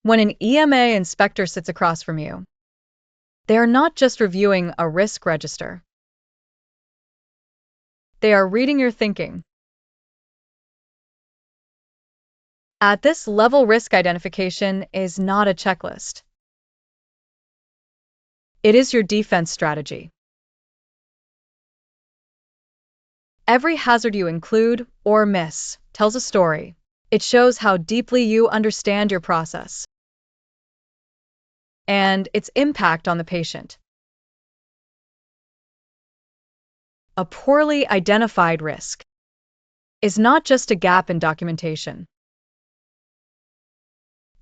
When an EMA inspector sits across from you, they are not just reviewing a risk register. They are reading your thinking. At this level, risk identification is not a checklist. It is your defense strategy. Every hazard you include or miss tells a story. It shows how deeply you understand your process and its impact on the patient. A poorly identified risk is not just a gap in documentation.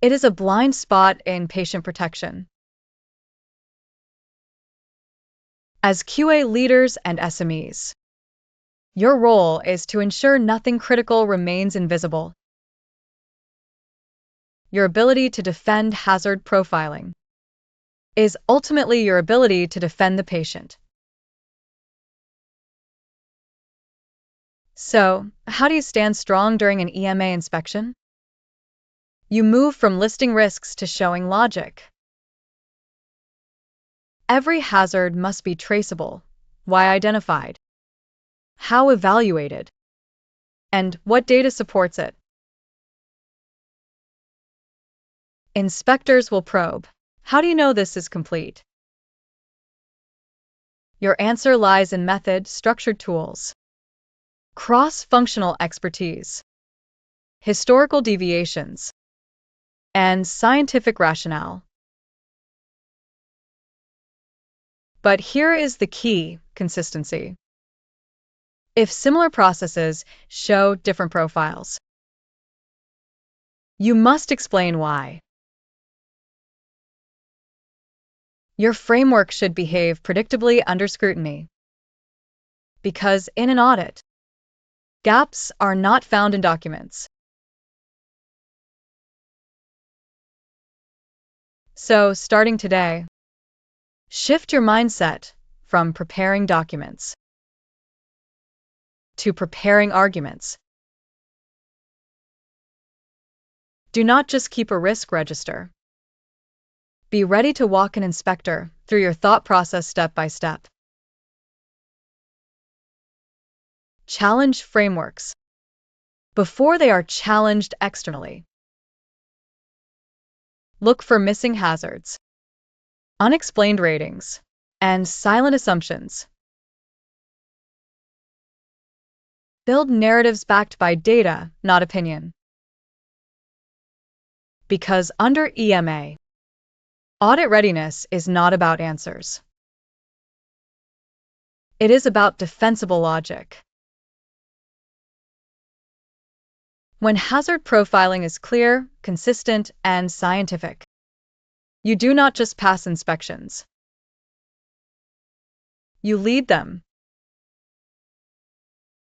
It is a blind spot in patient protection. As QA leaders and SMEs, your role is to ensure nothing critical remains invisible. Your ability to defend hazard profiling is ultimately your ability to defend the patient. So, how do you stand strong during an EMA inspection? You move from listing risks to showing logic. Every hazard must be traceable, why identified, how evaluated, and what data supports it. Inspectors will probe. How do you know this is complete? Your answer lies in method, structured tools, cross-functional expertise, historical deviations, and scientific rationale. But here is the key: consistency. If similar processes show different profiles, you must explain why. Your framework should behave predictably under scrutiny. Because in an audit, gaps are not found in documents. So, starting today, shift your mindset from preparing documents to preparing arguments. Do not just keep a risk register. Be ready to walk an inspector through your thought process step by step. Challenge frameworks before they are challenged externally. Look for missing hazards, unexplained ratings, and silent assumptions. Build narratives backed by data, not opinion. Because under EMA, audit readiness is not about answers. It is about defensible logic. When hazard profiling is clear, consistent, and scientific, you do not just pass inspections. You lead them.